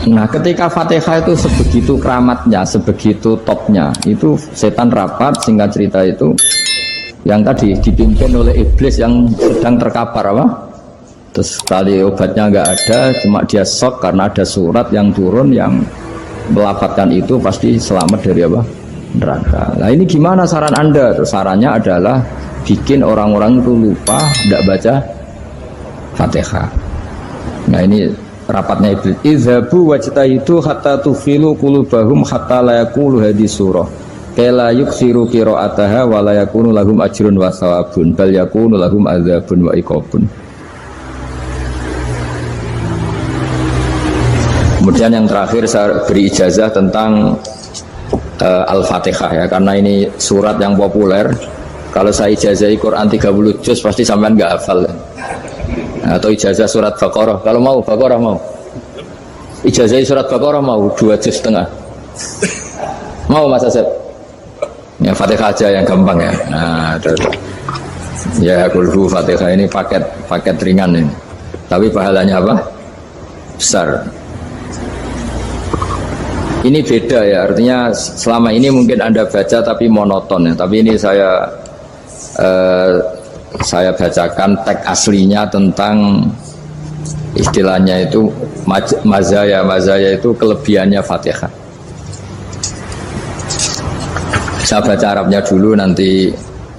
Nah, ketika Fatihah itu sebegitu keramatnya, sebegitu topnya, itu setan rapat, singkat cerita itu yang tadi dipimpin oleh iblis yang sedang terkapar apa? Terus tali obatnya nggak ada, cuma dia shock karena ada surat yang turun yang melafatkan itu pasti selamat dari apa? Neraka. Nah ini gimana saran Anda? Terus sarannya adalah bikin orang-orang itu lupa, tidak baca Fatihah. Nah ini rapatnya iblis. Izhabu wajtahidu hatta tufilu qulubahum hatta la yaqulu hadhihi surah. Kala yuksiru qira'ataha wa la yakunu lahum ajrun wa thawabun bal yakunu lahum adzabun wa iqabun. Kemudian yang terakhir saya beri ijazah tentang Al-Fatihah ya, karena ini surat yang populer. Kalau saya ijazahi Quran 30 juz pasti sampean nggak hafal. Atau ijazah surat Baqarah, kalau mau Baqarah mau. Ijazah surat Baqarah mau 2 juz setengah. Mau Mas Asep? Ya Fatihah aja yang gampang ya. Nah, ya kulhu Fatihah ini paket ringan ini. Tapi pahalanya apa? Besar. Ini beda ya, artinya selama ini mungkin Anda baca tapi monoton ya. Tapi ini saya bacakan teks aslinya tentang istilahnya itu mazaya itu kelebihannya Fatihah. Saya baca Arabnya dulu, nanti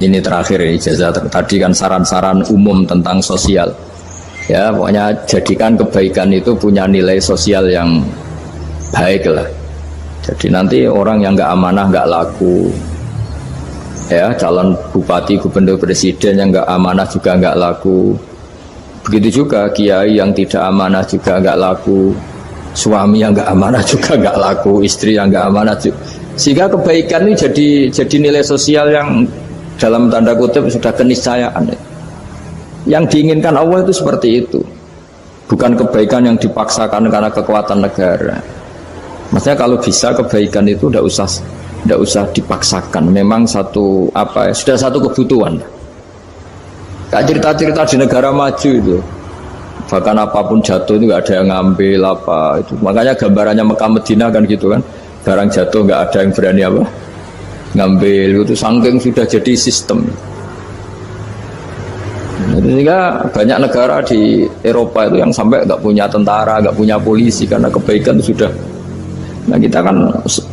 ini terakhir ya, ijazah tadi kan saran-saran umum tentang sosial ya, pokoknya jadikan kebaikan itu punya nilai sosial yang baik lah. Jadi nanti orang yang nggak amanah nggak laku ya, calon bupati, gubernur, presiden yang nggak amanah juga nggak laku. Begitu juga kiai yang tidak amanah juga nggak laku, suami yang nggak amanah juga nggak laku, istri yang nggak amanah juga. Sehingga kebaikan ini jadi nilai sosial yang dalam tanda kutip sudah keniscayaan. Yang diinginkan Allah itu seperti itu, bukan kebaikan yang dipaksakan karena kekuatan negara. Maksudnya kalau bisa kebaikan itu tidak usah dipaksakan. Memang satu sudah satu kebutuhan. Kayak cerita-cerita di negara maju itu, bahkan apapun jatuh itu nggak ada yang ngambil apa itu. Makanya gambarannya Mekah Medina kan gitu kan, barang jatuh nggak ada yang berani apa ngambil itu, saking sudah jadi sistem. Sehingga banyak negara di Eropa itu yang sampai nggak punya tentara, nggak punya polisi karena kebaikan itu sudah. Nah kita kan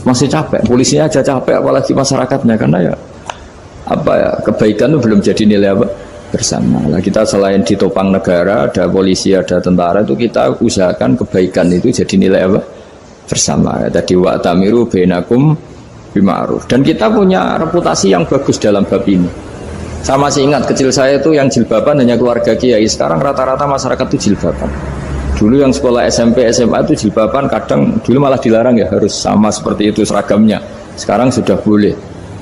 masih capek, polisinya aja capek, apalagi masyarakatnya, karena ya kebaikan itu belum jadi nilai bersama. Nah kita selain ditopang negara, ada polisi, ada tentara, itu kita usahakan kebaikan itu jadi nilai bersama. Tadi wa'tamiru bainakum bima'ruf. Dan kita punya reputasi yang bagus dalam bab ini. Saya masih ingat kecil saya itu yang jilbaban hanya keluarga kiai. Sekarang rata-rata masyarakat itu jilbaban. Dulu yang sekolah SMP, SMA itu jilbaban kadang dulu malah dilarang ya, harus sama seperti itu seragamnya. Sekarang sudah boleh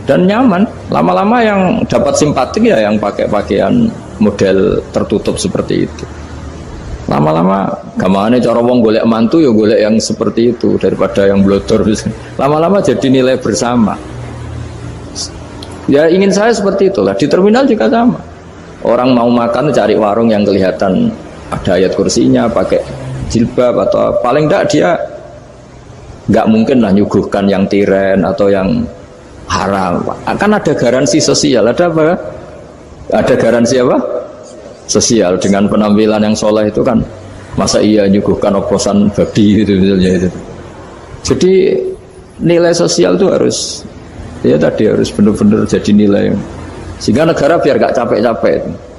dan nyaman. Lama-lama yang dapat simpatik ya yang pakai pakaian model tertutup seperti itu. Lama-lama gamane cara wong golek mantu ya golek yang seperti itu daripada yang blodor. Lama-lama jadi nilai bersama. Ya ingin saya seperti itulah. Di terminal juga sama. Orang mau makan cari warung yang kelihatan ada ayat kursinya, pakai jilbab, atau paling enggak dia nggak mungkin lah nyuguhkan yang tiren atau yang haram. Kan ada garansi sosial, ada apa? Ada garansi apa? Sosial dengan penampilan yang soleh itu kan, masa iya nyuguhkan oposan babi gitu misalnya itu. Jadi nilai sosial itu harus harus benar-benar jadi nilai, sehingga negara biar gak capek-capek.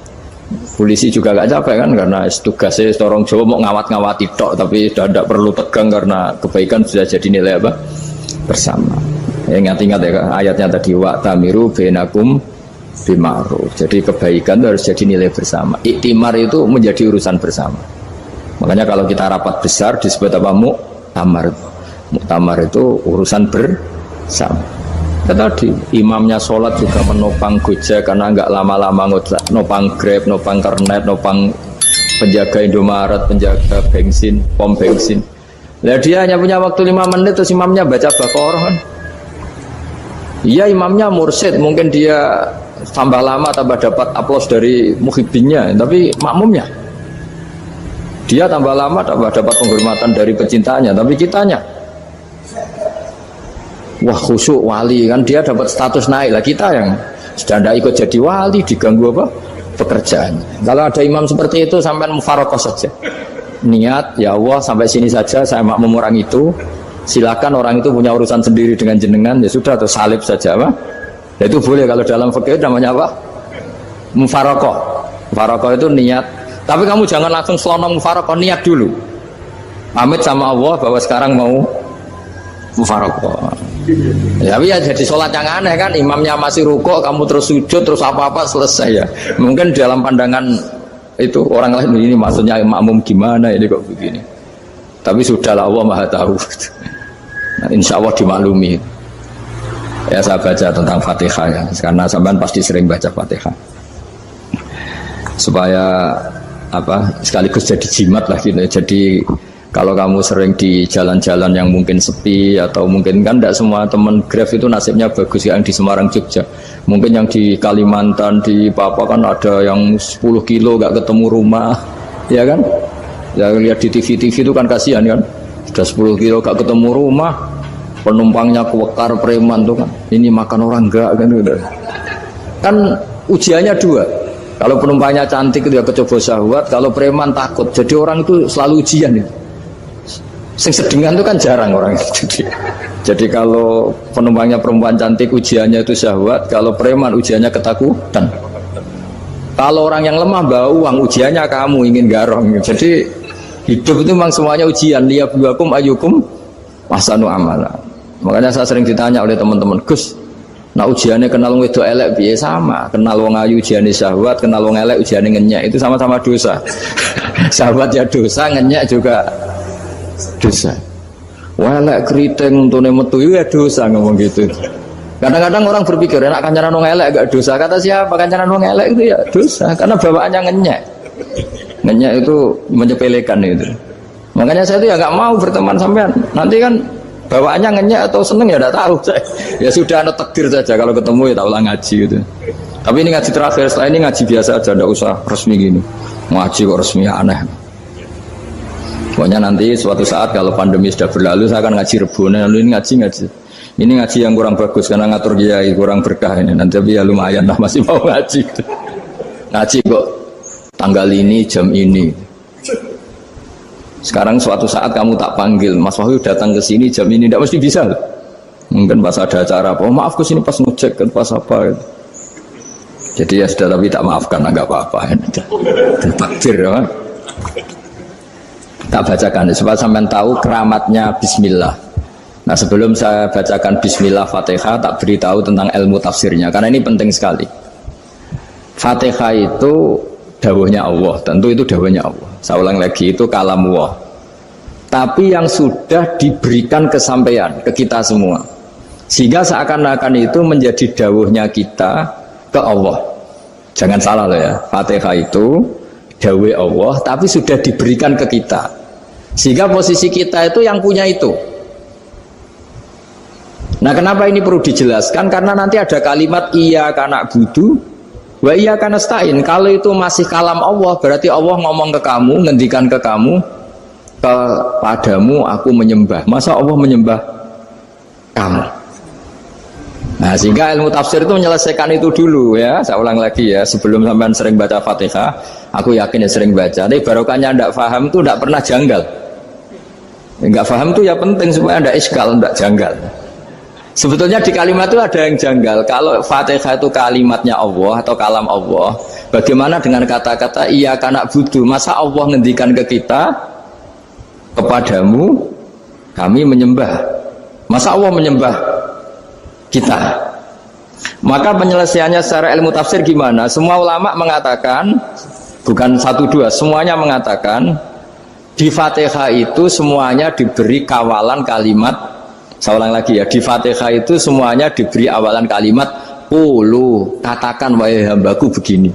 Polisi juga gak capek kan, karena tugasnya orang Jawa mau ngawat-ngawati tok, tapi sudah tidak perlu tegang karena kebaikan sudah jadi nilai bersama. Ingat-ingat ya ayatnya tadi, wa'tamiru bainakum bima'ruf. Jadi kebaikan itu harus jadi nilai bersama. Iktimar itu menjadi urusan bersama. Makanya kalau kita rapat besar disebut apa? Muktamar. Muktamar itu urusan bersama. Tadi imamnya sholat juga menopang Gojek karena nggak lama-lama nopang Grab, nopang Kernet, nopang penjaga Indomaret, penjaga bensin, pom bensin. Nah dia hanya punya waktu 5 menit terus imamnya baca Baqarah kan. Iya imamnya mursyid, mungkin dia tambah lama tambah dapat aplaus dari muhibbinnya, tapi makmumnya Dia tambah lama tambah dapat penghormatan dari pecintanya, tapi kitanya wah khusyuk wali kan, dia dapat status naik lah. Kita yang sudah tidak ikut jadi wali diganggu apa pekerjaannya. Kalau ada imam seperti itu sampai mufarokoh saja, niat ya Allah sampai sini saja, saya makmum orang itu, silakan orang itu punya urusan sendiri dengan jenengan, ya sudah, atau salib saja apa. Ya, itu boleh kalau dalam fikih namanya apa? Mufarokoh. Mufarokoh itu niat. Tapi kamu jangan langsung selonong mufarokoh, niat dulu. Pamit sama Allah bahwa sekarang mau mufarokoh. Ya, tapi ya jadi sholat yang aneh kan, imamnya masih rukuk, kamu terus sujud, terus apa-apa selesai ya. Mungkin dalam pandangan itu orang lain ini maksudnya makmum gimana ini kok begini. Tapi sudahlah, Allah Maha tahu. Nah, insya Allah dimaklumi. Ya saya baca tentang Fatihah ya, karena sampean pasti sering baca Fatihah. Supaya apa sekaligus jadi jimat lah gitu. Jadi kalau kamu sering di jalan-jalan yang mungkin sepi, atau mungkin kan tidak semua teman Grab itu nasibnya bagus yang di Semarang Jogja, mungkin yang di Kalimantan di Papua kan ada yang 10 kilo gak ketemu rumah, ya kan ya, lihat di TV-TV itu kan kasihan kan, sudah 10 kilo gak ketemu rumah, penumpangnya kewekar preman tuh kan, ini makan orang enggak kan, udah kan ujiannya dua. Kalau penumpangnya cantik itu ya kecoba syahwat, kalau preman takut. Jadi orang itu selalu ujian itu. Sing sedengan itu kan jarang orang itu. Jadi kalau penumpangnya perempuan cantik ujiannya itu syahwat, kalau preman ujiannya ketakutan. Kalau orang yang lemah bawa uang ujiannya kamu ingin garong. Jadi hidup itu memang semuanya ujian. Liyabluwakum ayyukum ahsanu amala. Makanya saya sering ditanya oleh teman-teman, Gus, nah ujiannya kenal wong wedok elek piye? Sama, kenal wong ayu ujiannya syahwat, kenal wong elek ujiannya ngenyek, itu sama-sama dosa. Syahwat ya dosa, ngenyek juga dosa. Wah elek keriting untune metu ya dosa, ngomong gitu. Kadang-kadang orang berpikir enak kancanan wong elek gak dosa. Kata siapa? Kancanan wong elek itu ya dosa, karena bawaannya ngenyek. Ngenyek itu menyepelekan itu. Makanya saya itu ya gak mau berteman sampean. Nanti kan bawaannya ngenyek atau seneng ya tidak tahu. Ya sudah, ada takdir saja, kalau ketemu ya tak ulang ngaji gitu. Tapi ini ngaji terakhir, setelah ini ngaji biasa aja, tidak usah resmi gini. Ngaji kok resmi aneh. Pokoknya nanti suatu saat kalau pandemi sudah berlalu, saya akan ngaji Rebona. Lalu ini ngaji. Ini ngaji yang kurang bagus karena ngatur kiai kurang berkah ini. Nanti tapi ya lumayan lah, masih mau ngaji. Ngaji kok tanggal ini jam ini. Sekarang suatu saat kamu tak panggil, Mas Wahyu datang ke sini jam ini, tidak mesti bisa. Mungkin pas ada acara apa, oh, maaf ke sini pas ngecek kan pas apa. Gitu. Jadi ya sudah, tapi tak maafkan, enggak apa-apa. Takdir ya. Tak bacakan supaya sampean tahu keramatnya bismillah. Nah, sebelum saya bacakan bismillah Fatihah, tak beritahu tentang ilmu tafsirnya karena ini penting sekali. Fatihah itu dawuhnya Allah, tentu itu dawuhnya Allah. Saya ulang lagi, itu kalam Allah. Tapi yang sudah diberikan kesampaian ke kita semua. Sehingga seakan-akan itu menjadi dawuhnya kita ke Allah. Jangan salah loh ya, Fatihah itu dawuh Allah tapi sudah diberikan ke kita. Sehingga posisi kita itu yang punya itu. Nah, kenapa ini perlu dijelaskan? Karena nanti ada kalimat iyyaka na'budu wa iyyaka nasta'in. Kalau itu masih kalam Allah, berarti Allah ngomong ke kamu, ngendikan ke kamu, kepadamu aku menyembah. Masa Allah menyembah kamu? Nah, sehingga ilmu tafsir itu menyelesaikan itu dulu ya. Saya ulang lagi ya, sebelum sampean sering baca Fatihah, aku yakin ya sering baca. Tapi barokahnya ndak paham itu ndak pernah janggal. Enggak paham itu ya penting supaya ndak iskal, ndak janggal. Sebetulnya di kalimat itu ada yang janggal. Kalau Fatihah itu kalimatnya Allah atau kalam Allah, bagaimana dengan kata-kata iyyaka na'budu? Masa Allah ngendikan ke kita, kepadamu kami menyembah? Masa Allah menyembah kita? Maka penyelesaiannya secara ilmu tafsir gimana? Semua ulama mengatakan, bukan satu dua, semuanya mengatakan di Fatihah itu semuanya diberi kawalan kalimat. Saya ulang lagi ya, di Fatihah itu semuanya diberi awalan kalimat qulu, katakan wahai hambaku begini.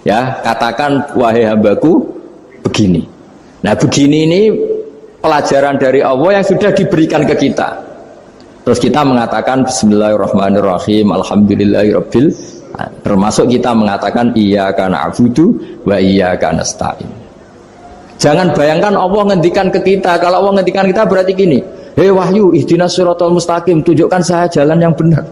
Ya, katakan wahai hambaku begini. Nah, begini ini pelajaran dari Allah yang sudah diberikan ke kita. Terus kita mengatakan bismillahirrahmanirrahim, alhamdulillahirabbil, termasuk kita mengatakan iyyaka na'budu wa iyyaka nasta'in. Jangan bayangkan Allah ngendikan ke kita. Kalau Allah ngendikan kita berarti gini, hei wahyu, ihdinas siratal mustaqim, tunjukkan saya jalan yang benar.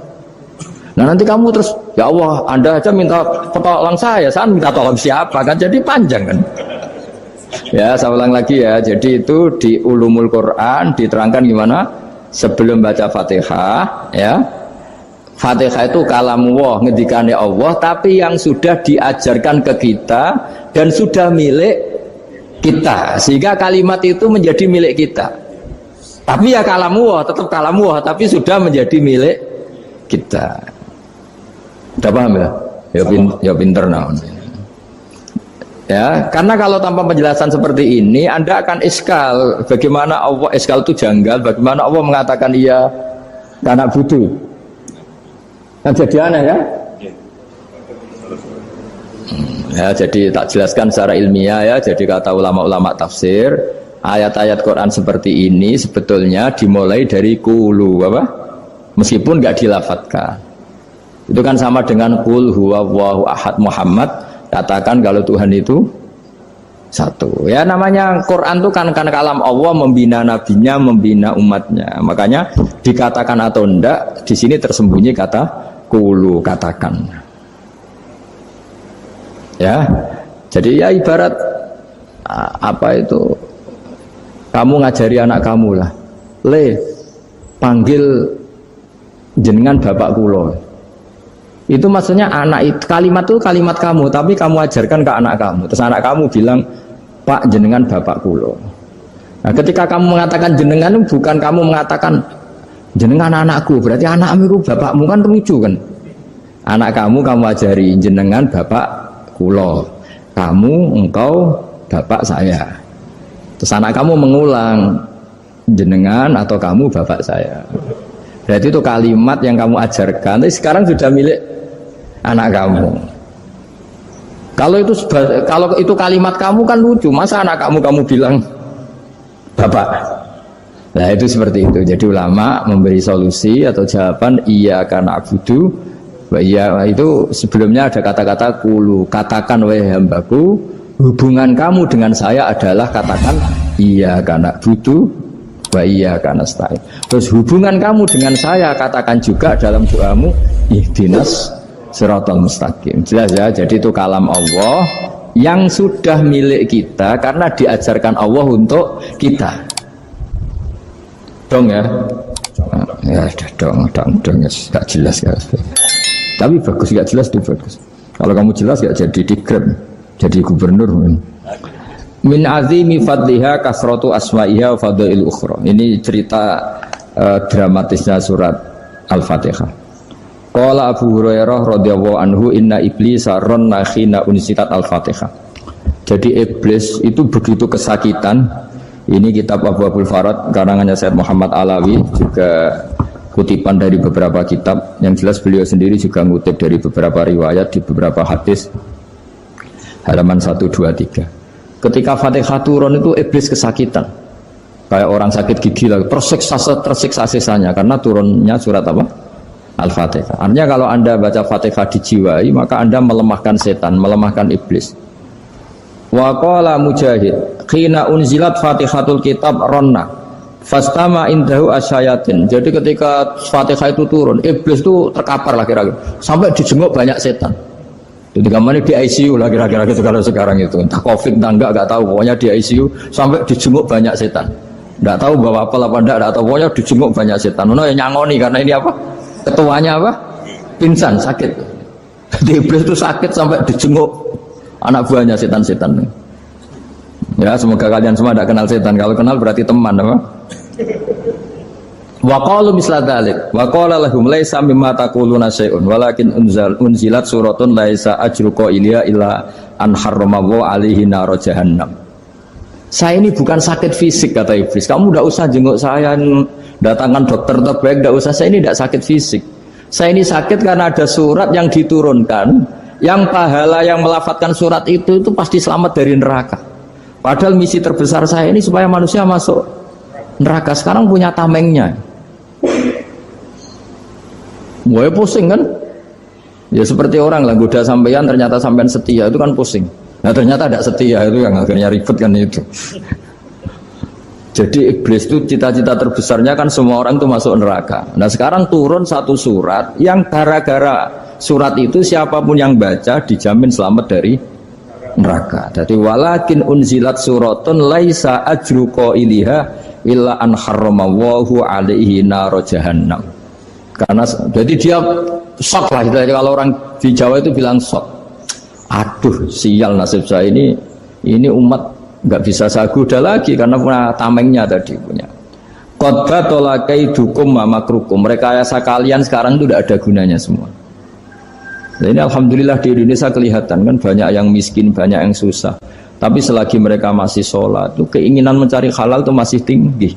Nah nanti kamu terus, ya Allah, Anda aja minta tolong saya minta tolong siapa kan? Jadi panjang kan? Ya, saya ulang lagi ya. Jadi itu di Ulumul Quran diterangkan gimana? Sebelum baca Fatihah, ya. Fatihah itu kalamullah, ngendikane Allah, tapi yang sudah diajarkan ke kita dan sudah milik kita, sehingga kalimat itu menjadi milik kita. Tapi ya kalamullah, tetap kalamullah, tapi sudah menjadi milik kita. Udah paham ya? Ya pinter naon. Ya, karena kalau tanpa penjelasan seperti ini, Anda akan iskal. Bagaimana Allah, iskal itu janggal. Bagaimana Allah mengatakan iya karena butuh. Kan jadi aneh ya? Ya, jadi tak jelaskan secara ilmiah ya. Jadi kata ulama-ulama tafsir, ayat-ayat Quran seperti ini sebetulnya dimulai dari qulu apa? Meskipun nggak dilafatkan. Itu kan sama dengan qul huwallahu ahad Muhammad, katakan kalau Tuhan itu satu. Ya namanya Quran itu kan kalam Allah, membina nabinya, membina umatnya. Makanya dikatakan atau enggak, di sini tersembunyi kata qulu, katakan. Ya, jadi ya ibarat apa itu, kamu ngajari anak kamu lah, panggil jenengan bapak kulo. Itu maksudnya anak itu, kalimat itu kalimat kamu, tapi kamu ajarkan ke anak kamu. Terus anak kamu bilang, Pak jenengan bapak kulo. Nah, ketika kamu mengatakan jenengan, bukan kamu mengatakan jenengan anakku, berarti anakmu itu bapakmu, kan lucu kan? Anak kamu ajari jenengan bapak kulo, kamu engkau bapak saya. Terus anak kamu mengulang jenengan atau kamu bapak saya. Berarti itu kalimat yang kamu ajarkan, tapi sekarang sudah milik anak kamu. Kalau itu kalimat kamu kan lucu, masa anak kamu bilang bapak. Nah itu seperti itu. Jadi ulama memberi solusi atau jawaban iya karena abudu. Iya itu sebelumnya ada kata-kata qulu, katakan wahai hambaku, hubungan kamu dengan saya adalah katakan iya karena abudu wa iya karena nasta'in. Terus hubungan kamu dengan saya katakan juga dalam doamu ihdinas siratal mustaqim. Jelas ya, jadi itu kalam Allah yang sudah milik kita karena diajarkan Allah untuk kita. Dong ya. Ya dong ya, gak jelas ya. Tapi bagus, gak jelas itu bagus. Kalau kamu jelas gak jadi dikrem, jadi gubernur. Min azimi fadliha kasratu asma'iha wa fadail ukhra. Ini cerita dramatisnya surat Al-Fatihah. Qala Abu Hurairah radhiyallahu anhu inna iblisa ranna khina unsitat Al-Fatihah. Jadi iblis itu begitu kesakitan. Ini kitab Abu Abul Farad karangannya Syed Muhammad Alawi, juga kutipan dari beberapa kitab. Yang jelas beliau sendiri juga ngutip dari beberapa riwayat di beberapa hadis. Halaman 1, 2, 3. Ketika Fatihah turun itu iblis kesakitan, kayak orang sakit gigi lah, tersiksa sisanya karena turunnya surat apa? Al-Fatihah. Artinya kalau Anda baca Fatihah dijiwai, maka Anda melemahkan setan, melemahkan iblis. Wa qala Mujahid khina unzilat Fatihatul kitab ronna fastama indahu asyayatin. Jadi ketika Fatihah itu turun, iblis itu terkapar lah kira-kira, sampai dijenguk banyak setan. Jadi kemana di ICU lah kira-kira gitu kalau sekarang itu, entah COVID entah enggak tahu, pokoknya di ICU sampai dijenguk banyak setan. Enggak tahu bawa apa enggak tahu, pokoknya dijenguk banyak setan. Ono yang nyangoni karena ini apa? Ketuanya apa? Pingsan, sakit. Jadi iblis itu sakit sampai dijenguk anak buahnya setan-setan. Ya semoga kalian semua tidak kenal setan. Kalau kenal berarti teman apa? Wa qalu misla dzalik wa qala lahum laisa mimma taquluna syai'un walakin unzilat suratun laisa ajru qailiha illa an harramallahu alaihi nar jahannam. Saya ini bukan sakit fisik kata iblis. Kamu tidak usah jenguk saya, datangkan dokter terbaik, tidak usah. Saya ini tidak sakit fisik. Saya ini sakit karena ada surat yang diturunkan, yang pahala yang melafatkan surat itu pasti selamat dari neraka. Padahal misi terbesar saya ini supaya manusia masuk neraka. Sekarang punya tamengnya. Wah pusing kan? Ya seperti orang lah, goda sampean ternyata sampean setia, itu kan pusing. Nah ternyata tidak setia, itu yang akhirnya ribet kan itu. Jadi iblis itu cita-cita terbesarnya kan semua orang itu masuk neraka. Nah sekarang turun satu surat yang gara-gara surat itu siapapun yang baca dijamin selamat dari neraka. Jadi walakin unzilat suratun laisa ajru qailiha illa an harramallahu alaihi nar jahannam. Karena jadi dia shock lah, kalau orang di Jawa itu bilang shock. Aduh sial nasib saya ini umat nggak bisa saya goda lagi karena punya tamengnya tadi punya. Qadba tolakai dukum mamakrukum. Rekayasa kalian sekarang itu tidak ada gunanya semua. Nah, ini alhamdulillah di Indonesia kelihatan kan banyak yang miskin, banyak yang susah. Tapi selagi mereka masih sholat, itu keinginan mencari halal itu masih tinggi.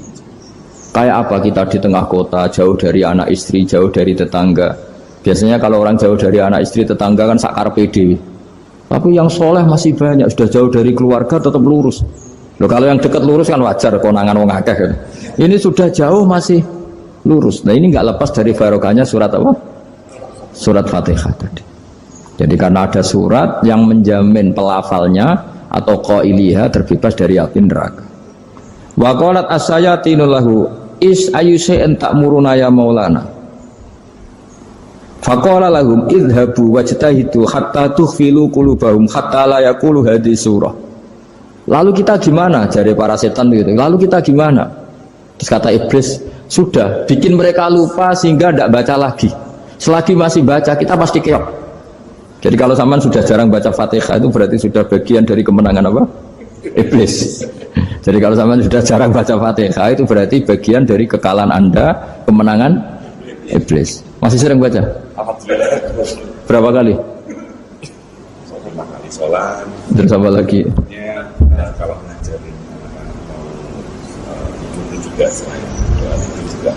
Kayak apa kita di tengah kota, jauh dari anak istri, jauh dari tetangga. Biasanya kalau orang jauh dari anak istri, tetangga kan sakar pede. Tapi yang soleh masih banyak, sudah jauh dari keluarga tetap lurus. Loh, kalau yang dekat lurus kan wajar, konangan wong akeh kan. Ini sudah jauh masih lurus. Nah ini nggak lepas dari barokahnya surat apa? Surat Fatihah tadi. Jadi karena ada surat yang menjamin pelafalnya atau qailiha terbebas dari api neraka. Wa qalat as-sayatinu lahu is ayyusai'in ta'muruna ya maulana. Faqala lahum idhabu wajtahidu hatta tukhfilu qulubahum hatta la yaqulu hadhihi surah. Lalu kita gimana? Jari para setan begitu. Lalu kita gimana? Terus kata iblis, sudah bikin mereka lupa sehingga tidak baca lagi. Selagi masih baca kita pasti keok. Jadi kalau sampean sudah jarang baca Fatihah itu berarti sudah bagian dari kemenangan apa? Iblis. Jadi kalau sampean sudah jarang baca Fatihah itu berarti bagian dari kekalahan Anda, kemenangan iblis. Masih sering baca? Berapa kali? 5 kali sholat. Terus apa lagi? Ya, kalau ngajarin itu juga selain itu juga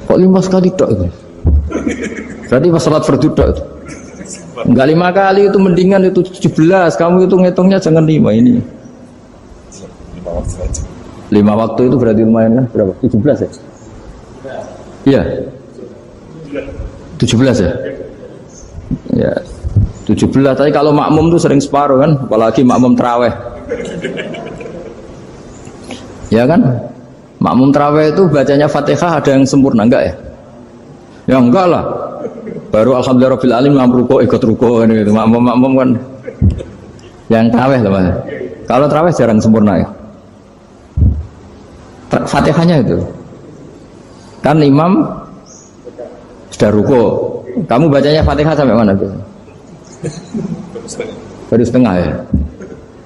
Kok 5 kali tok itu? Berarti pas sholat fardu tok itu? Enggak 5 kali itu mendingan itu 17. Kamu itu ngitungnya jangan 5 ini. 5 waktu saja. 5 waktu itu berarti lumayan kan? Berapa? 17 ya? Iya. 17 ya? Ya 17, tapi kalau makmum tuh sering separuh kan, apalagi makmum terawih. Ya kan? Makmum terawih itu bacanya Fatihah ada yang sempurna enggak ya? Ya enggak lah. Baru alhamdulillah rabbil alamin mampu ruko ikut ruko gitu. Makmum kan yang terawih lah Mas. Kalau terawih jarang sempurna ya. Fatihahnya itu. Kan imam sudah ruko, kamu bacanya Fatihah sampai mana tuh? Baru setengah ya.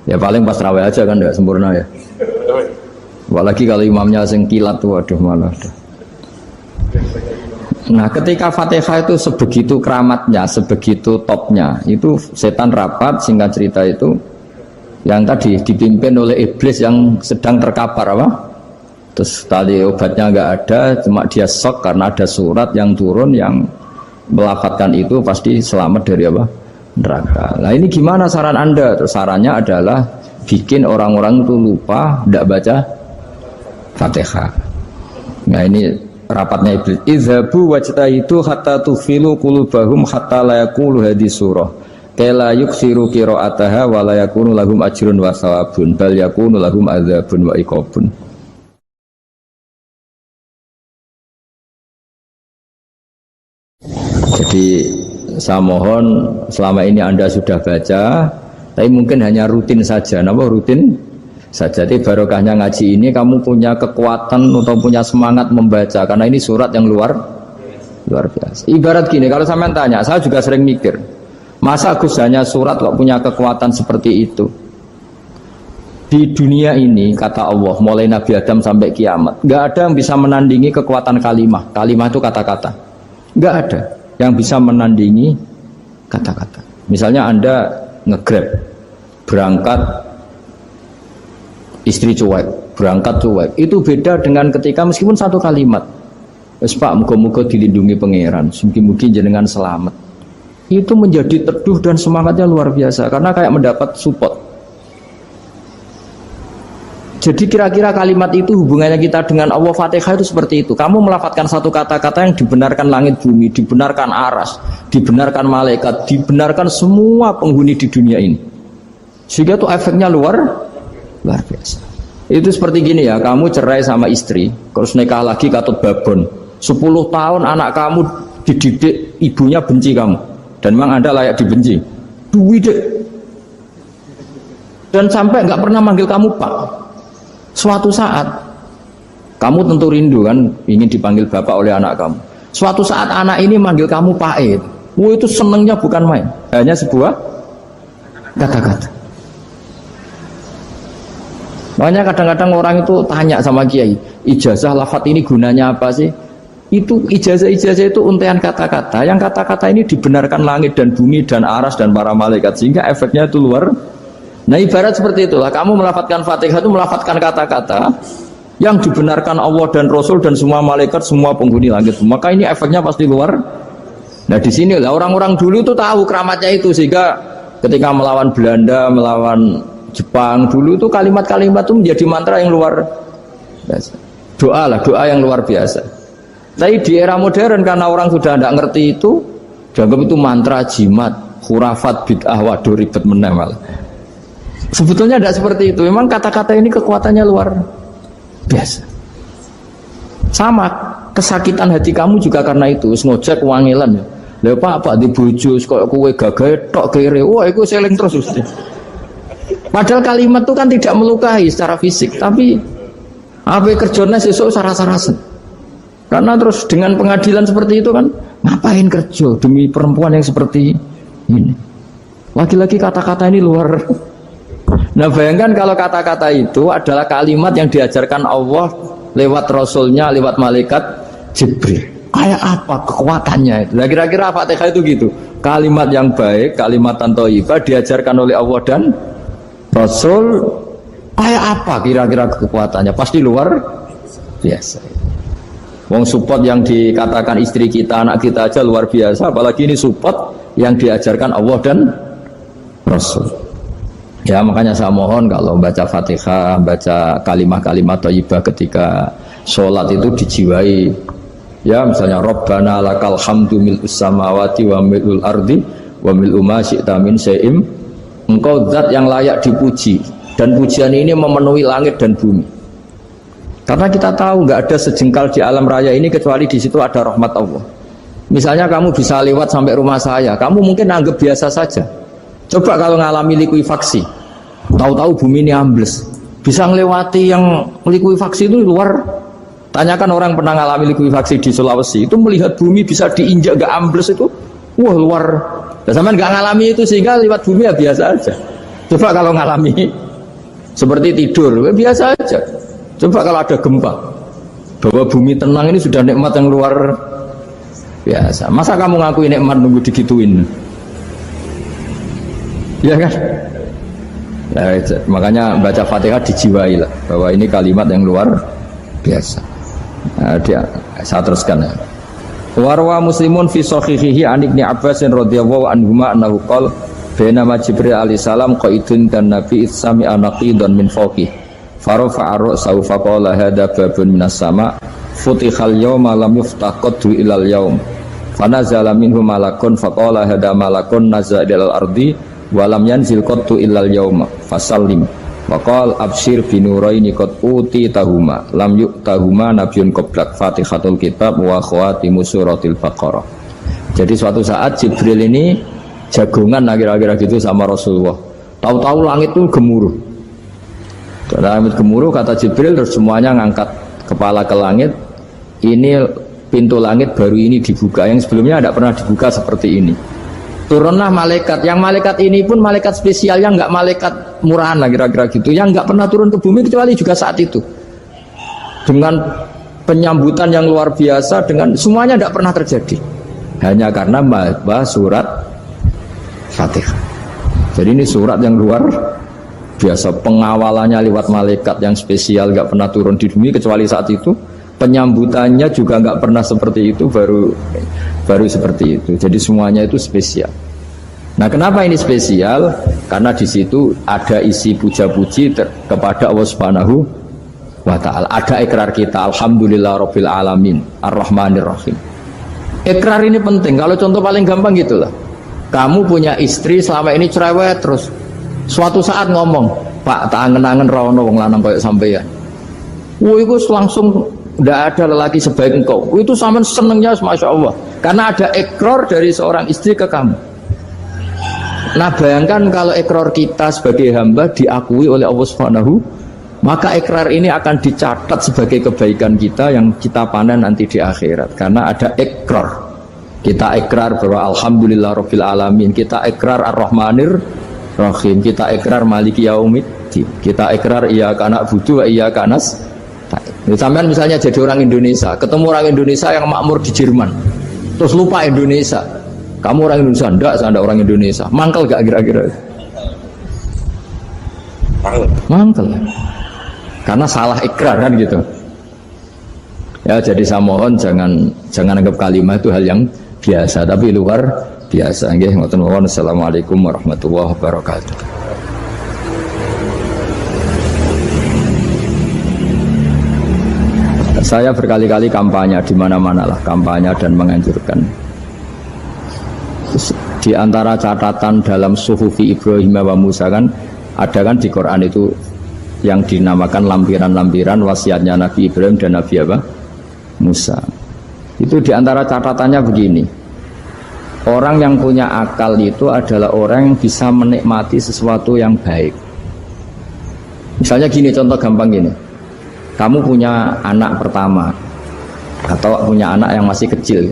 Ya paling pas terawih aja kan tidak sempurna ya. Apalagi kalau imamnya sing kilat tuh, waduh malah. Nah ketika Fatihah itu sebegitu keramatnya, sebegitu topnya, itu setan rapat, singkat cerita itu yang tadi dipimpin oleh iblis yang sedang terkapar apa? Terus tadi obatnya nggak ada, cuma dia shock karena ada surat yang turun yang melafatkan itu pasti selamat dari apa? Neraka. Nah ini gimana saran Anda? Terus sarannya adalah bikin orang-orang itu lupa, tidak baca Fatihah. Nah ini rapatnya iblis. Izhabu wajtahidu hatta tufilu qulubahum hatta la yaqulu hadhihi surah. Kala yuksiru qira'ataha wa la yakunu lahum ajrun wa thawabun bal yakunu lahum adzabun wa iqabun. Jadi saya mohon selama ini Anda sudah baca, tapi mungkin hanya rutin saja. Kenapa rutin saja? Jadi barokahnya ngaji ini kamu punya kekuatan atau punya semangat membaca karena ini surat yang luar biasa. Ibarat gini, kalau sampean tanya, saya juga sering mikir, masa Gus hanya surat kok punya kekuatan seperti itu? Di dunia ini kata Allah, mulai Nabi Adam sampai kiamat, nggak ada yang bisa menandingi kekuatan kalimah. Kalimah itu kata-kata, nggak ada yang bisa menandingi kata-kata. Misalnya Anda nge-grab berangkat istri cuek, berangkat cuek, itu beda dengan ketika meskipun satu kalimat, wes Pak muga-muga dilindungi pangeran, mugi-mugi jenengan selamat, itu menjadi teduh dan semangatnya luar biasa karena kayak mendapat support. Jadi kira-kira kalimat itu hubungannya kita dengan Allah, Fatihah itu seperti itu. Kamu melafadzkan satu kata-kata yang dibenarkan langit bumi, dibenarkan aras, dibenarkan malaikat, dibenarkan semua penghuni di dunia ini. Sehingga tuh efeknya luar biasa. Itu seperti gini ya, kamu cerai sama istri, terus nikah lagi katut babon. 10 tahun anak kamu dididik, ibunya benci kamu. Dan memang Anda layak dibenci. Duit deh. Dan sampai nggak pernah manggil kamu Pak. Suatu saat, kamu tentu rindu kan, ingin dipanggil Bapak oleh anak kamu. Suatu saat anak ini manggil kamu Pak E. Itu senengnya bukan main. Hanya sebuah kata-kata. Makanya kadang-kadang orang itu tanya sama kiai, ijazah lafadz ini gunanya apa sih? Itu ijazah-ijazah itu untean kata-kata. Yang kata-kata ini dibenarkan langit dan bumi dan aras dan para malaikat, sehingga efeknya itu luar. Nah ibarat seperti itulah, kamu melafadzkan Fatihah itu melafadzkan kata-kata yang dibenarkan Allah dan Rasul dan semua malaikat, semua penghuni langit. Maka ini efeknya pasti luar. Nah di sini lah orang-orang dulu itu tahu keramatnya itu, sehingga ketika melawan Belanda, melawan Jepang dulu itu kalimat-kalimat itu menjadi mantra yang luar biasa. Doa yang luar biasa. Tapi di era modern karena orang sudah tidak ngerti itu, dianggap itu mantra, jimat, khurafat, bid'ah, waduh ribet menemal. Sebetulnya tidak seperti itu. Memang kata-kata ini kekuatannya luar biasa. Sama kesakitan hati kamu juga karena itu. Ngojek wangilan ya. Lha Pak di bojo kok kowe gagahe tok kere. Wah, iku seling terus Gusti. Padahal kalimat itu kan tidak melukai secara fisik, tapi apa kerjanya sesuk sarah-sarasen. Karena terus dengan pengadilan seperti itu kan, ngapain kerja demi perempuan yang seperti ini? Lagi-lagi kata-kata ini luar. Nah bayangkan kalau kata-kata itu adalah kalimat yang diajarkan Allah lewat Rasulnya, lewat malaikat Jibril. Kayak apa kekuatannya itu? Nah kira-kira Fatihah itu gitu. Kalimat yang baik, kalimat thayyibah diajarkan oleh Allah dan Rasul, kayak apa kira-kira kekuatannya? Pasti luar biasa. Wong support yang dikatakan istri kita, anak kita aja luar biasa, apalagi ini support yang diajarkan Allah dan Rasul. Ya makanya saya mohon kalau baca Fatihah, baca kalimat-kalimat thayyibah ketika sholat itu dijiwai. Ya misalnya Rabbana lakal hamdu mil'us samawati wa mil'ul ardi wa mil'u ma syi'ta min syai'im. Engkau zat yang layak dipuji, dan pujian ini memenuhi langit dan bumi. Karena kita tahu nggak ada sejengkal di alam raya ini kecuali di situ ada rahmat Allah. Misalnya kamu bisa lewat sampai rumah saya, kamu mungkin anggap biasa saja. Coba kalau ngalami likuifaksi, tahu-tahu bumi ini ambles, bisa ngelewati yang likuifaksi itu luar. Tanyakan orang pernah ngalami likuifaksi di Sulawesi, itu melihat bumi bisa diinjak gak ambles itu, wah luar. Nah, sampean nggak ngalami itu sehingga lewat bumi ya biasa aja. Coba kalau ngalami seperti tidur, ya biasa aja. Coba kalau ada gempa, bahwa bumi tenang ini sudah nikmat yang luar biasa. Masa kamu ngaku nikmat nunggu digituin? Ya kan? Nah, makanya baca Fatihah dijiwai lah, bahwa ini kalimat yang luar biasa. Nah, saya teruskan ya. Warwa Muslimun fi sahihihi an Ibnu Abbas radhiyallahu anhuma annahu qala bainama Jibril alaihi salam qaidun dan Nabi sami anaqidan min fawqih farafa'a ra'sahu faqala hadza babun minas sama futihal yawma lam yuftah qaddu ilal yaum fanazala minhu malakun faqala hadza malakun nazala ilal ardi wa lam yanzil qaddu ilal yaum fasallim waqal abshir binuraini qad uti tahuma lam yu'tahuma nabiyyun qablak Fatihatul kitab wa khawatimu suratil Baqarah. Jadi suatu saat Jibril ini jagongan kira-kira gitu sama Rasulullah. Tahu-tahu langit itu gemuruh. Langit gemuruh kata Jibril, terus semuanya ngangkat kepala ke langit. Ini pintu langit baru ini dibuka, yang sebelumnya tidak pernah dibuka seperti ini. Turunlah malaikat, yang malaikat ini pun malaikat spesial, yang nggak malaikat murahan lah kira-kira gitu, yang nggak pernah turun ke bumi kecuali juga saat itu, dengan penyambutan yang luar biasa, dengan semuanya tidak pernah terjadi, hanya karena bahas surat Fatihah. Jadi ini surat yang luar biasa, pengawalannya lewat malaikat yang spesial, nggak pernah turun di bumi kecuali saat itu. Penyambutannya juga nggak pernah seperti itu, baru seperti itu. Jadi semuanya itu spesial. Nah kenapa ini spesial? Karena di situ ada isi puja-puji kepada Allah Subhanahu wa Ta'ala. Ada ikrar kita, Alhamdulillah Rabbil Alamin Ar-Rahmanir Rahim. Ikrar ini penting. Kalau contoh paling gampang gitulah, kamu punya istri selama ini cerewet terus, Suatu saat ngomong, Pak, tak angen-angen rawono wong lanang kayak sampeyan. Itu langsung tidak ada lelaki sebaik engkau. Itu sama senengnya, masya Allah. Karena ada ikrar dari seorang istri ke kamu. Nah bayangkan kalau ikrar kita sebagai hamba diakui oleh Allah Subhanahu, maka ikrar ini akan dicatat sebagai kebaikan kita yang kita panen nanti di akhirat. Karena ada ikrar. Kita ikrar bahwa Alhamdulillah Rabbil Alamin. Kita ikrar Ar-Rahmanir Rahim. Kita ikrar Maliki Yaumiddin. Kita ikrar Iyyaka na'budu wa iyyaka nasta'in. Sampean misalnya jadi orang Indonesia, ketemu orang Indonesia yang makmur di Jerman, terus lupa Indonesia. Kamu orang Indonesia? Enggak, saya enggak orang Indonesia. Mangkel gak kira-kira? Mangkel. Karena salah ikrar kan gitu. Ya jadi saya mohon jangan anggap kalimat itu hal yang biasa, tapi luar biasa. Nggih, ngoten mawon. Assalamualaikum warahmatullahi wabarakatuh. Saya berkali-kali kampanye di mana-mana lah, kampanye dan menganjurkan. Di antara catatan dalam Suhufi Ibrahim wa Musa kan ada kan di Quran itu yang dinamakan lampiran-lampiran wasiatnya Nabi Ibrahim dan Nabi apa? Musa. Itu di antara catatannya begini. Orang yang punya akal itu adalah orang yang bisa menikmati sesuatu yang baik. Misalnya gini, contoh gampang gini. Kamu punya anak pertama atau punya anak yang masih kecil.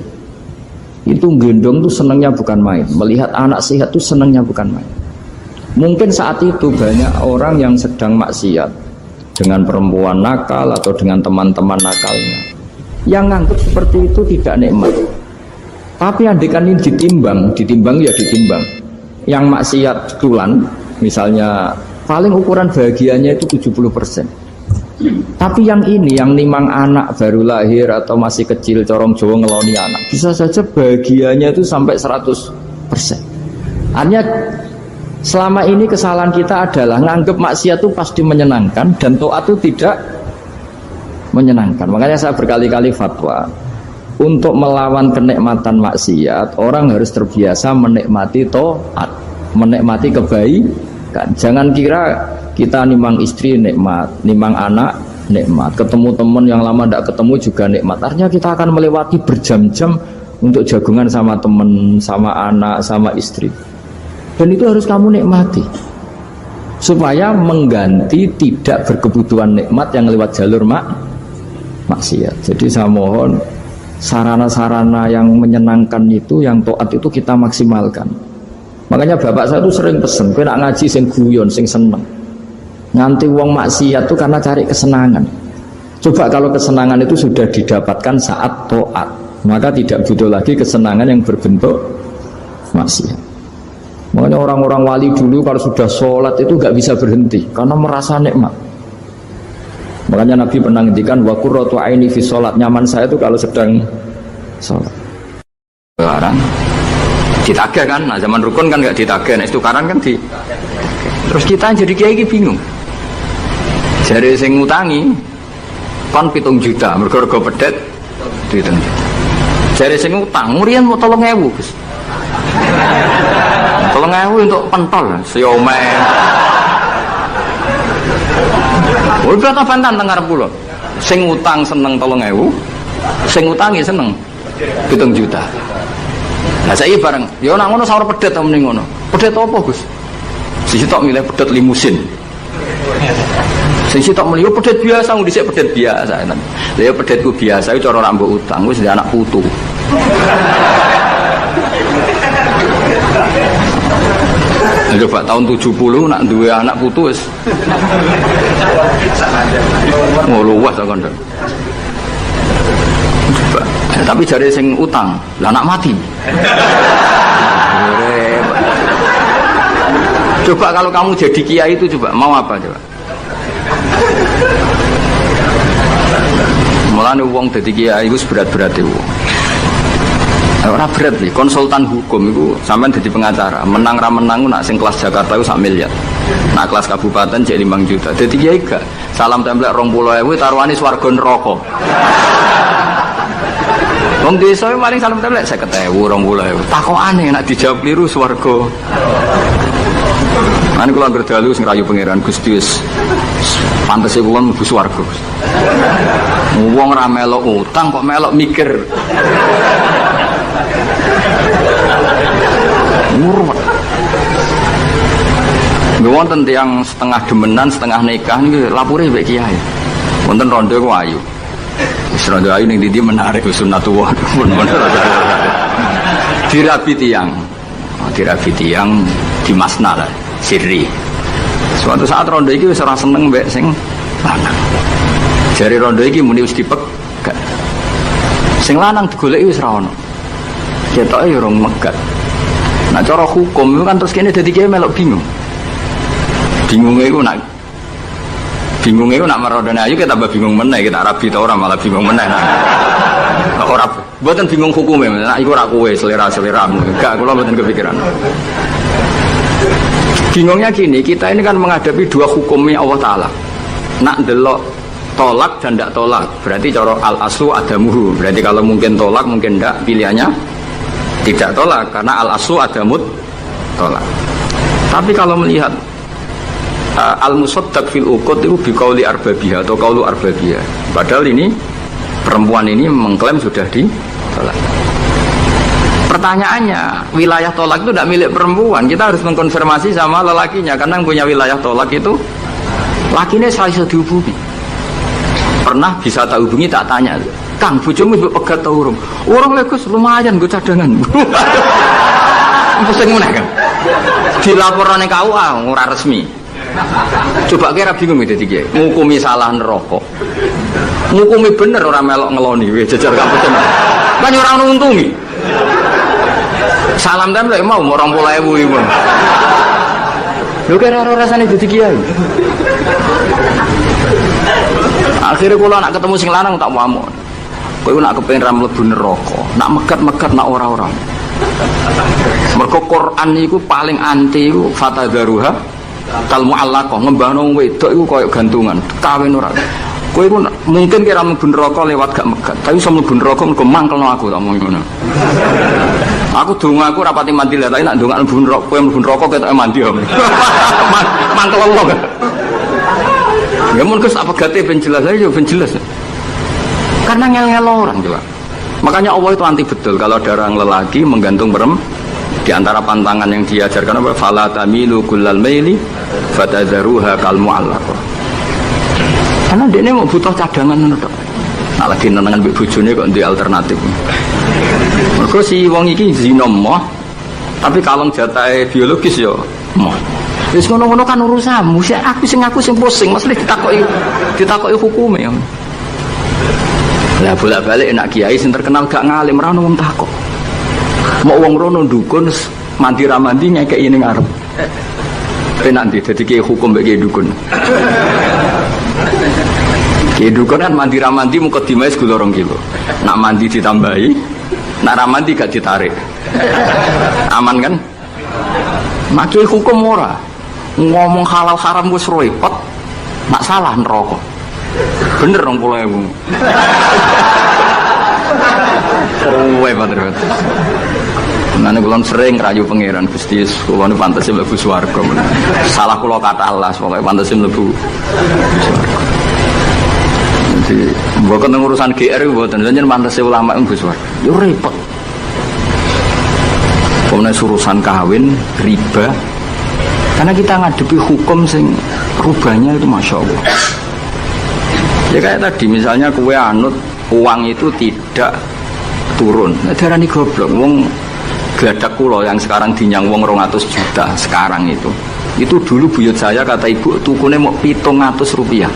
Itu gendong tuh senangnya bukan main. Melihat anak sehat tuh senangnya bukan main. Mungkin saat itu banyak orang yang sedang maksiat dengan perempuan nakal atau dengan teman-teman nakalnya, yang nganggap seperti itu tidak nikmat. Tapi andekan ini ditimbang ya ditimbang. Yang maksiat tulan, misalnya paling ukuran bahagianya itu 70%. Tapi yang ini, yang nimang anak baru lahir atau masih kecil, corong Jawa ngeloni anak, bisa saja bahagianya itu sampai 100%. Artinya selama ini kesalahan kita adalah nganggap maksiat itu pasti menyenangkan dan taat itu tidak menyenangkan. Makanya saya berkali-kali fatwa, untuk melawan kenikmatan maksiat, orang harus terbiasa menikmati taat, menikmati kebaikan. Jangan kira kita nimang istri nikmat, nimang anak nikmat, ketemu teman yang lama tidak ketemu juga nikmat. Artinya kita akan melewati berjam-jam untuk jagungan sama teman, sama anak, sama istri. Dan itu harus kamu nikmati supaya mengganti tidak berkebutuhan nikmat yang lewat jalur maksiat. Jadi saya mohon sarana-sarana yang menyenangkan itu, yang taat itu kita maksimalkan. Makanya bapak saya itu sering pesen, kowe nak ngaji sing guyon, sing seneng. Nganti wong maksiat itu karena cari kesenangan. Coba kalau kesenangan itu sudah didapatkan saat taat, maka tidak butuh lagi kesenangan yang berbentuk maksiat. Makanya orang-orang wali dulu kalau sudah sholat itu nggak bisa berhenti karena merasa nikmat. Makanya Nabi pernah ngendikan wa qurratu aini fi sholat, nyaman saya itu kalau sedang sholat. Sekarang ditagih kan, nah zaman rukun kan nggak ditagih, nah istukaran kan di. Terus kita jadi kiai bingung. Jare sing ngutangi kon 7 juta mergo pedet dihitung. Jare sing utang murian mau 3.000, Gus. 3.000 untuk pentol siomay. Udah tak pantan teng ngarep kula. Sing utang seneng 3.000, sing utangi seneng 7 juta. Lah saiki bareng, ya nek ngono sawur pedet ta mending ngono. Pedet apa, Gus? Sisi tok milih pedet limusin. Sisi tok milih pedet biasa, ngu dhisik pedet biasa. Lah ya pedetku biasa iku cara nak mbok utang wis anak putu. Coba tahun 70 nak duwe anak putu wis luas kok nduk. Tapi jare sing utang, lah anak mati. Coba kalau kamu jadi kiai itu coba mau apa coba? Mulane wong dadi kiai iku berat-berat e wong. Ora berat nih, konsultan hukum itu sampean jadi pengacara, menang ra menang nak sing kelas Jakarta itu 1 miliar. Nak kelas kabupaten jadi 5 juta. Jadi kiai gak salam templek 20.000 taruhane swarga neraka. Wong desa paling salam templek 50.000 20.000. Takokane nak dijawab kliru swarga. Nanti kalau berdalu sing rayu pangeran Gusti wis pantes kula mlebu swarga. Wong ora melok utang kok melok mikir. Murwat. Wonten tiyang setengah demenan, setengah nikah niki lapure mbek kiai. Wonten rondo ku ayu. Wis rondo ayu ning ndi menarik sunnatullah. Dirabi tiyang. Dirabi tiyang di Masna lah, sirri. Suatu saat rondo iki wis ora seneng mbek sing lanang. Jare rondo iki muni wis dipegat. Sing lanang digoleki wis ra ono. Ketoke ya rong megat. Nah cara hukum itu kan terus kene dadi kiai melok bingung. Bingungnya itu nak merodone ayu kita tambah bingung meneh, kita rabi ta ora malah bingung meneh. Ora mboten bingung hukume, nak iku ora kowe selera-seleramu. Enggak, kula mboten kepikiran. Bingungnya gini, kita ini kan menghadapi dua hukumnya Allah Ta'ala. Nak delok tolak dan tidak tolak, berarti cara al-aslu adamuhu. Berarti kalau mungkin tolak, mungkin tidak, pilihannya tidak tolak, karena al-aslu adamut tolak. Tapi kalau melihat al-musaddaq fil uqud itu biqauli arbabiyah atau qaulu arbabiyah. Padahal ini perempuan ini mengklaim sudah ditolak. Pertanyaannya, wilayah tolak itu tidak milik perempuan. Kita harus mengkonfirmasi sama lelakinya, karena yang punya wilayah tolak itu lakinya saya bisa dihubungi. Pernah bisa tak hubungi, tak tanya, Kang, bojomu pegat ta urung? Urung lek Gus, lumayan gue cadangan. Pusing meneh kan. Dilaporane KUA ora resmi. Coba kira bingung itu tiga. Ngukumi salah neraka. Ngukumi bener orang melok ngeloni. Wih jajar kamu tenan. Kan orang nuntungi. Salam dan lek mau 20.000 ibu. Lu kira rasanya jadi kiai. Akhirnya kalau nak ketemu sing lanang tak mau. Kau nak kepengen ram mlebu neraka. Nak megat-megat nak ora-ora. Mergo Quran iku paling anti iku fatadharuha kal mu'allaqah, ngembahno wedok iku koyo gantungan, kawin ora. Kowe iku mungkin kira mlebu neraka lewat gak megat, tapi iso mlebu neraka mergo mangkelno aku tak omong ngono. Aku donga aku rapati mandi lah, tapi nak ndongak mlebu neraka, kowe mlebu neraka ketoke mandi om. Mangkelno. Ya mun Gus apa gate ben jelas aja ben jelas. Karena ngel-ngel orang juga. Makanya Allah itu anti betul kalau ada orang lelaki menggantung perempuan. Di antara pantangan yang diajarkan apa? Fala tamilu kullal maili fatadharuha kal mu'allaqah. Karena dia mau butuh cadangan ngono tok. Nah lagi nenengan mbek bojone kok ndek alternatif. Mergo si wong iki zina moh, tapi kalong jatahe biologis yo moh. Wis ngono-ngono kan urusanmu. Aku sing pusing, mesti ditakoki hukume. Lah bolak-balik enak kiai sing terkenal gak ngalim ra ono wong takok. Mau wong rono dukun mandi ra mandi ngekeki ning ngarep. Nanti dadi kiai hukum mbek kiai dukun. Kiai dukun kan mandi ra mandi mukadimah segula 2 kilo. Nak mandi ditambahi, nak ra mandi gak ditarik. Aman kan? Mak kiai hukum ora. Ngomong halal haram wis repot. Nak salah neraka. Bener 20.000. Kowe padahal. Nane kula sering rayu pangeran Gusti kula niku pantes mlebu swarga. Salah kula kata Allah, pokoke pantes mlebu swarga. Jadi mboten urusan GR mboten jenengan pantes ulama mlebu swarga. Yo repot. Pemene urusan kawin, riba. Karena kita ngadepi hukum sing rubahnya itu Masya Allah. Ya kayak tadi misalnya kue anut uang itu tidak turun. Nah, darani goblok wong gladak kula yang sekarang dinyang wong 200 juta sekarang itu dulu buyut saya kata ibu tukune mau 700 rupiah.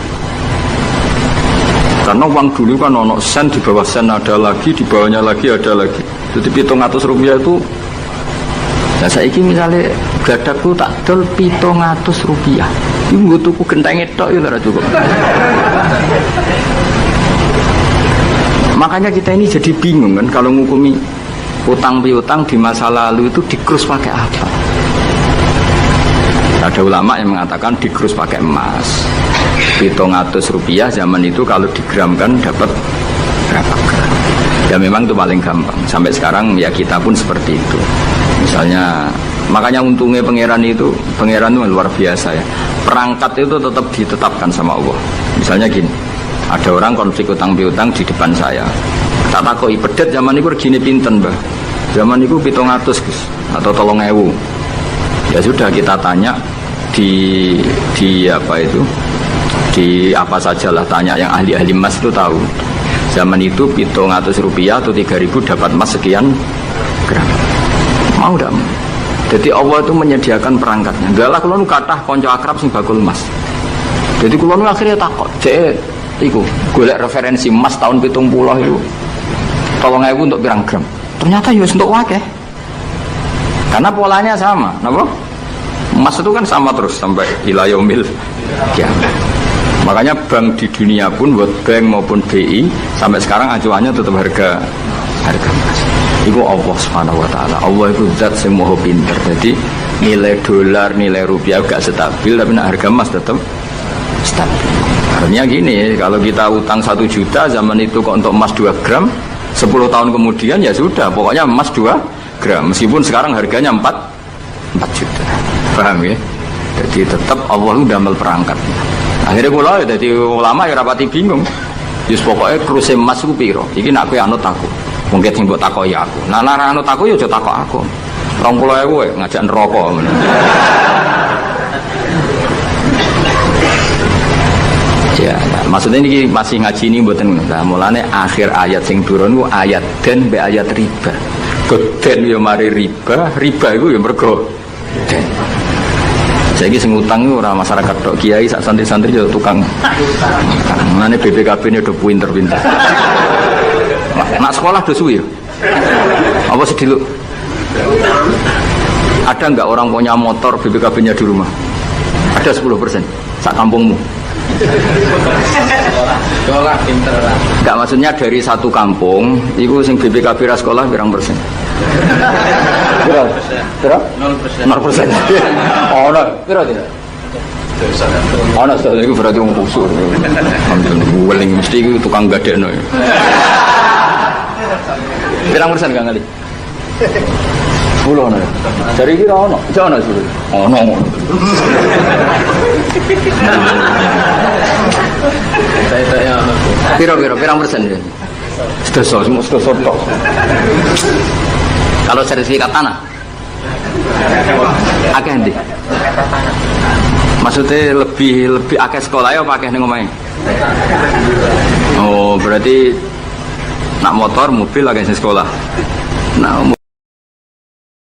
Karena uang dulu kan ono sen, di bawah sen ada lagi, di bawahnya lagi ada lagi. Jadi 700 rupiah itu. Nah saiki misalnya gladakku tak dol 700 rupiah. Ibu tuku genteng tok ya ora cukup. Makanya kita ini jadi bingung kan kalau ngukumi utang piutang di masa lalu itu dikrus pakai apa? Ada ulama yang mengatakan dikrus pakai emas. 700 rupiah zaman itu kalau digramkan dapat berapa gram? Ya memang itu paling gampang. Sampai sekarang ya kita pun seperti itu. Misalnya Makanya untungnya pangeran itu luar biasa ya. Perangkat itu tetap ditetapkan sama Allah. Misalnya gini, ada orang konflik utang piutang di depan saya. Tak takoi pedet zaman itu regine pinten, Mbah. Zaman itu 700 Gus atau 3.000. Ya sudah kita tanya di apa itu? Di apa sajalah tanya yang ahli-ahli emas itu tahu. Zaman itu 700 rupiah atau 3.000 dapat emas sekian gram. Mau enggak? Jadi Allah itu menyediakan perangkatnya. Galah kula nu kathah kanca akrab sing bakul emas. Jadi kula nu akhirnya takut, cek iku golek referensi emas tahun 70 itu 3.000 untuk pirang gram. Ternyata ya untuk wakeh. Karena polanya sama, napa? Emas itu kan sama terus sampai ila yaumil kiamat. Makanya bank di dunia pun, World Bank maupun BI sampai sekarang acuannya tetap harga emas. Itu Allah Subhanahu wa taala. Allah itu zat sing maha pinter. Jadi nilai dolar, nilai rupiah gak stabil, tapi harga emas tetap stabil. Artinya gini, kalau kita utang 1 juta zaman itu kok untuk emas 2 gram, 10 tahun kemudian ya sudah, pokoknya emas 2 gram. Meskipun sekarang harganya 4 juta. Paham ya? Jadi tetap Allah itu damel perangkatnya. Akhirnya kula jadi ulama ya rapati bingung. Yus pokoknya kruse emas ku piro? Iki nak kowe anut aku. Mungkin sing mbok takoki aku. Nah nek anut aku ya aja takok aku. 20.000 ngajak neraka ngono. Ya, nah, maksudnya ini masih ngaji ini mboten. Nah, mulane akhir ayat sing turun ku ayat den be ayat riba. Den yo mari riba iku ya mergo den. Saiki sing utang iku ora masyarakat tok, kiai sak santri-santri yo tukang. Mulane BPKB ini udah pinter-pinter. Nak sekolah udah suwi ya? Apa sih dulu? Ada nggak orang punya motor BPKB-nya di rumah? Ada 10% sak kampungmu. Sekolah pinter lah. Enggak, maksudnya dari satu kampung itu sing BPKB ra sekolah pirang persen? Berapa? 0%. 0%. Oh, no. Berapa tidak? Oh, no, itu berarti orang kusur. Guling mesti itu tukang gadekno. Pirang persen gak ngali? 10 ono. Dari kira ono. Jauh ono 10. Ono. Saya Pirang persen ya? Semua tok. Kalau sertifikat tanah akeh ndi? Maksudnya lebih akeh sekolah ya apa akeh ning omahe? Oh, berarti nak motor mobil akeh sing sekolah. Nah,